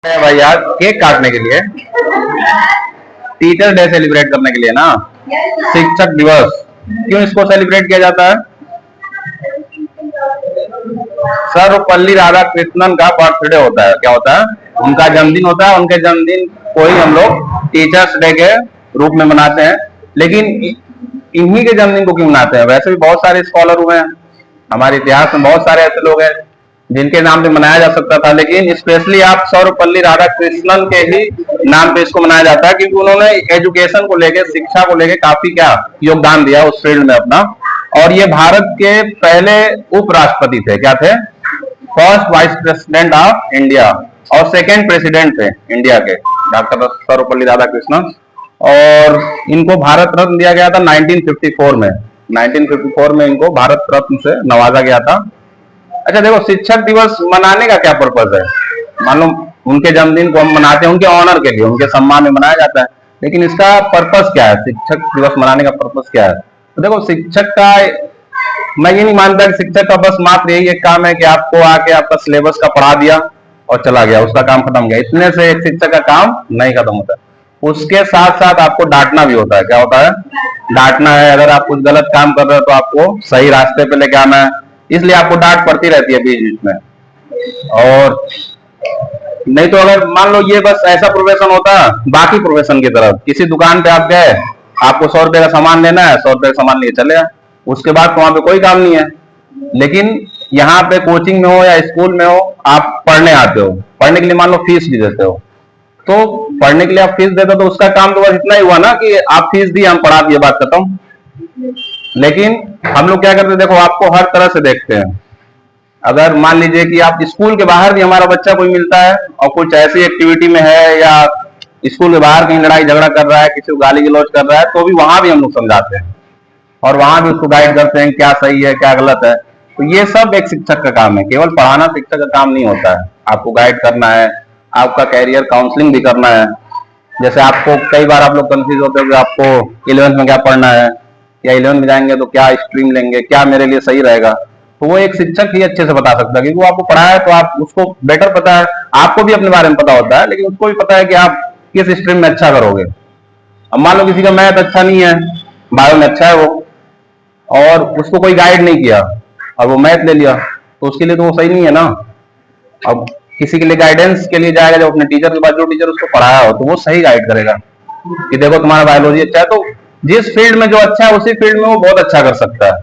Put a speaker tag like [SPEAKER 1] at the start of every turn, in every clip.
[SPEAKER 1] है भाई यार, केक काटने के लिए, टीचर डे सेलिब्रेट करने के लिए ना, शिक्षक दिवस। क्यों इसको सेलिब्रेट किया जाता है? सर्वपल्ली राधाकृष्णन का बर्थडे होता है। क्या होता है? उनका जन्मदिन होता है। उनके जन्मदिन को ही हम लोग टीचर्स डे के रूप में मनाते हैं। लेकिन इन्हीं के जन्मदिन को क्यों मनाते हैं? वैसे भी बहुत सारे स्कॉलर हुए हैं हमारे इतिहास में, बहुत सारे ऐसे लोग हैं जिनके नाम पे मनाया जा सकता था, लेकिन स्पेशली आप सर्वपल्ली राधाकृष्णन के ही नाम पे इसको मनाया जाता है, क्योंकि उन्होंने एजुकेशन को लेके, शिक्षा को लेके काफी क्या योगदान दिया उस फील्ड में अपना। और ये भारत के पहले उपराष्ट्रपति थे। क्या थे? First vice president of India और सेकेंड प्रेसिडेंट थे इंडिया के, डॉक्टर सर्वपल्ली राधाकृष्णन। और इनको भारत रत्न दिया गया था 1954 में। 1954 में इनको भारत रत्न से नवाजा गया था। अच्छा देखो, शिक्षक दिवस मनाने का क्या पर्पज है? मान लो उनके जन्मदिन को हम मनाते हैं उनके ऑनर के लिए, उनके सम्मान में मनाया जाता है, लेकिन इसका पर्पज क्या है? शिक्षक दिवस मनाने का पर्पज क्या है? तो देखो, शिक्षक का, मैं ये नहीं मानता कि शिक्षक का बस मात्र यही एक काम है कि आपको आके आपका सिलेबस का पढ़ा दिया और चला गया, उसका काम खत्म गया। इतने से एक शिक्षक का काम नहीं खत्म होता। उसके साथ साथ आपको डांटना भी होता है। क्या होता है? डांटना है। अगर आप कुछ गलत काम कर रहे हो तो आपको सही रास्ते पे लेके आना है, इसलिए आपको डांट पड़ती रहती है बीच बीच में। और नहीं तो अगर मान लो ये बस ऐसा प्रोफेशन होता, बाकी प्रोफेशन की तरफ, किसी दुकान पे आप गए, आपको 100 रुपए का सामान लेना है, 100 रुपए का सामान लिए चले आए, उसके बाद तो वहां पे कोई काम नहीं है। लेकिन यहाँ पे कोचिंग में हो या स्कूल में हो, आप पढ़ने आते हो, पढ़ने के लिए मान लो फीस भी देते हो, तो पढ़ने के लिए आप फीस देते हो तो उसका काम तो बस इतना ही हुआ ना कि आप फीस दी, हम पढ़ा दिए, बात खत्म। लेकिन हम लोग क्या करते हैं, देखो आपको हर तरह से देखते हैं। अगर मान लीजिए कि आप स्कूल के बाहर भी, हमारा बच्चा कोई मिलता है और कुछ ऐसी एक्टिविटी में है या स्कूल के बाहर कहीं लड़ाई झगड़ा कर रहा है, किसी को गाली गलौज कर रहा है, तो भी वहां भी हम लोग समझाते हैं और वहां भी उसको गाइड करते हैं क्या सही है क्या गलत है। तो ये सब एक शिक्षक का काम है। केवल पढ़ाना शिक्षक का काम नहीं होता है, आपको गाइड करना है, आपका कैरियर काउंसलिंग भी करना है। जैसे आपको कई बार आप लोग कंफ्यूज होते हो कि आपको 11th में क्या पढ़ना है, या 11th में जाएंगे तो क्या स्ट्रीम लेंगे, क्या मेरे लिए सही रहेगा, तो वो एक शिक्षक ही अच्छे से बता सकता है, क्योंकि वो आपको पढ़ाया है तो आप उसको बेटर पता है। आपको भी अपने बारे में पता होता है, लेकिन उसको भी पता है कि आप किस स्ट्रीम में अच्छा करोगे। अब मान लो किसी का मैथ अच्छा नहीं है, बायो में अच्छा है वो, और उसको कोई गाइड नहीं किया और वो मैथ ले लिया, तो उसके लिए तो वो सही नहीं है ना। अब किसी के लिए गाइडेंस के लिए जाएगा जब अपने टीचर के पास, जो टीचर उसको पढ़ाया हो, तो वो सही गाइड करेगा कि देखो तुम्हारा बायोलॉजी अच्छा है, तो जिस फील्ड में जो अच्छा है उसी फील्ड में वो बहुत अच्छा कर सकता है।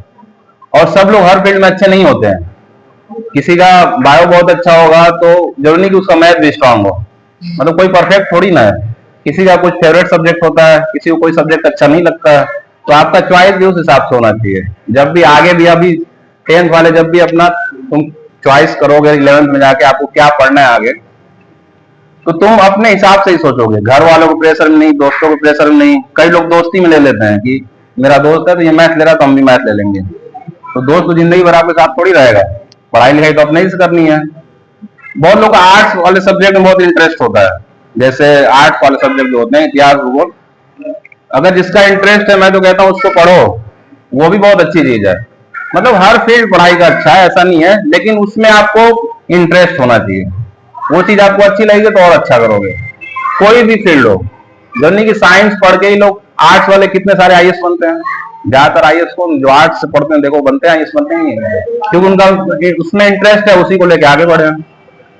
[SPEAKER 1] और सब लोग हर फील्ड में अच्छे नहीं होते हैं। किसी का बायो बहुत अच्छा होगा तो जरूरी नहीं कि उसका मैथ भी स्ट्रांग हो, मतलब कोई परफेक्ट थोड़ी ना है। किसी का कुछ फेवरेट सब्जेक्ट होता है, किसी को कोई सब्जेक्ट अच्छा नहीं लगता है, तो आपका चॉइस भी उस हिसाब से होना चाहिए। जब भी आगे भी, अभी 10th वाले जब भी अपना तुम चॉइस करोगे 11th में जाके आपको क्या पढ़ना है आगे, तो तुम अपने हिसाब से ही सोचोगे, घर वालों को प्रेशर में नहीं, दोस्तों को प्रेशर में नहीं। कई लोग दोस्ती में ले लेते हैं कि मेरा दोस्त है तो ये मैथ ले रहा है तो हम भी मैथ ले लेंगे, तो दोस्त तो जिंदगी भर आपके साथ थोड़ी रहेगा। पढ़ाई लिखाई तो अपने ही से करनी है। बहुत लोग आर्ट्स वाले सब्जेक्ट में बहुत इंटरेस्ट होता है, जैसे आर्ट्स वाले सब्जेक्ट जो होते हैं, इतिहास, भूगोल, अगर जिसका इंटरेस्ट है, मैं तो कहता हूँ उसको पढ़ो, वो भी बहुत अच्छी चीज है। मतलब हर फील्ड पढ़ाई का अच्छा है, ऐसा नहीं है, लेकिन उसमें आपको इंटरेस्ट होना चाहिए। वो चीज आपको अच्छी लगेगी तो और अच्छा करोगे। कोई भी फील्ड हो, जर्नी की साइंस पढ़ के ही लोग, आर्ट्स वाले कितने सारे आईएएस बनते हैं। ज्यादातर आईएएस को जो आर्ट्स से पढ़ते हैं, देखो बनते हैं, आईएएस बनते हैं, क्योंकि उनका उसमें इंटरेस्ट है, उसी को लेके आगे बढ़े।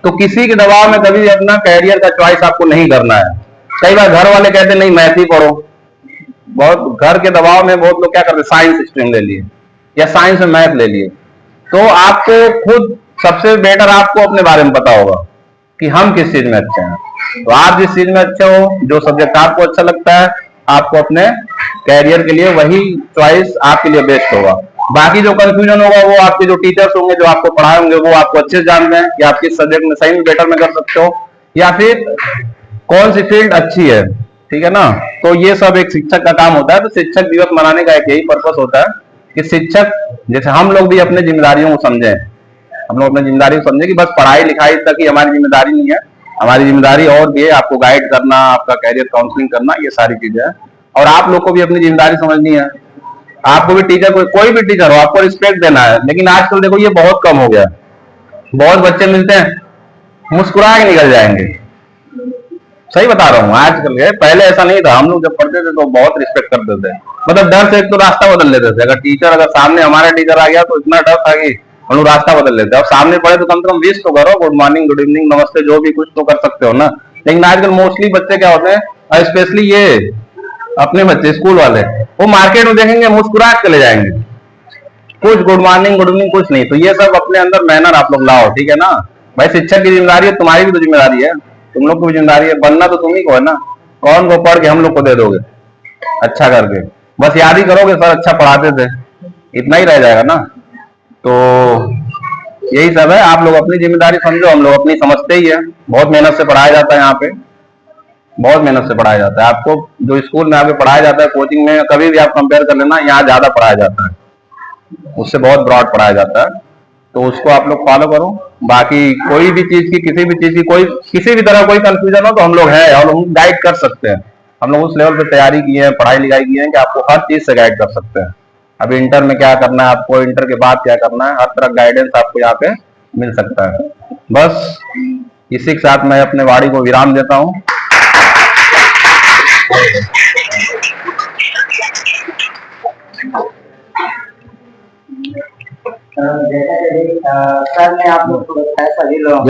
[SPEAKER 1] तो किसी के दबाव में कभी अपना कैरियर का चॉइस आपको नहीं करना है। कई बार घर वाले कहते नहीं मैथ ही पढ़ो, बहुत घर के दबाव में बहुत लोग क्या करते, साइंस स्ट्रीम ले लिए या साइंस में मैथ ले लिए। तो आपको खुद सबसे बेटर आपको अपने बारे में पता होगा कि हम किस चीज में अच्छे हैं। तो आप जिस चीज में अच्छे हो, जो सब्जेक्ट आपको अच्छा लगता है, आपको अपने कैरियर के लिए वही चॉइस आपके लिए बेस्ट होगा। बाकी जो कंफ्यूजन होगा वो आपके जो टीचर्स होंगे, जो आपको पढ़ाए होंगे, वो आपको अच्छे से जानते हैं कि आप किस सब्जेक्ट में सही में बेटर में कर सकते हो, या फिर कौन सी फील्ड अच्छी है। ठीक है ना? तो ये सब एक शिक्षक का काम होता है। तो शिक्षक दिवस मनाने का एक यही पर्पस होता है कि शिक्षक, जैसे हम लोग भी अपने जिम्मेदारियों को समझें, हम लोग अपनी जिम्मेदारी को समझे कि बस पढ़ाई लिखाई तक ही हमारी जिम्मेदारी नहीं है, हमारी जिम्मेदारी और भी है, आपको गाइड करना, आपका कैरियर काउंसलिंग करना, ये सारी चीजें हैं। और आप लोग को भी अपनी जिम्मेदारी समझनी है। आपको भी टीचर, कोई भी टीचर हो, आपको रिस्पेक्ट देना है। लेकिन आजकल देखो ये बहुत कम हो गया। बहुत बच्चे मिलते हैं, मुस्कुरा के निकल जाएंगे, सही बता रहा हूँ, आजकल के, पहले ऐसा नहीं था। हम लोग जब पढ़ते थे तो बहुत रिस्पेक्ट करते थे, मतलब डर से एक तो रास्ता बदल लेते थे। अगर सामने हमारा टीचर आ गया तो इतना डर था कि हम लोग रास्ता बदल लेते। अब सामने पढ़े तो कम से कम विश तो करो, गुड मॉर्निंग, गुड इवनिंग, नमस्ते, जो भी कुछ तो कर सकते हो ना। लेकिन आजकल मोस्टली बच्चे क्या होते हैं, स्पेशली ये अपने बच्चे स्कूल वाले, वो मार्केट में देखेंगे मुस्कुरा के चले जाएंगे, कुछ गुड मॉर्निंग गुड इवनिंग कुछ नहीं। तो ये सब अपने अंदर मैनर आप लोग लाओ, ठीक है ना। भाई शिक्षक की जिम्मेदारी है, तुम्हारी भी तो जिम्मेदारी है, तुम लोग की भी जिम्मेदारी है, बनना तो तुम ही को है ना। कौन को पढ़ के हम लोग को दे दोगे अच्छा करके, बस याद ही करोगे सर अच्छा पढ़ाते थे, इतना ही रह जाएगा ना। तो यही सब है, आप लोग अपनी जिम्मेदारी समझो, हम लोग अपनी समझते ही है। बहुत मेहनत से पढ़ाया जाता है यहाँ पे, बहुत मेहनत से पढ़ाया जाता है। आपको जो स्कूल में आगे पढ़ाया जाता है, कोचिंग में कभी भी आप कंपेयर कर लेना, यहाँ ज्यादा पढ़ाया जाता है, उससे बहुत ब्रॉड पढ़ाया जाता है। तो उसको आप लोग फॉलो करो। बाकी कोई भी चीज की, किसी भी चीज की, कोई किसी भी तरह कोई कंफ्यूजन हो तो हम लोग हैं और हम गाइड कर सकते हैं। हम लोग उस लेवल पे तैयारी की है, पढ़ाई लिखाई की है कि आपको हर चीज से गाइड कर सकते हैं। अभी इंटर में क्या करना है आपको, इंटर के बाद क्या करना है, हर तरह गाइडेंस आपको यहाँ पे मिल सकता है। बस इसी के साथ मैं अपने वाणी को विराम देता हूँ।
[SPEAKER 2] जैसा कि सर ने आप लोग को बताया, सभी लोग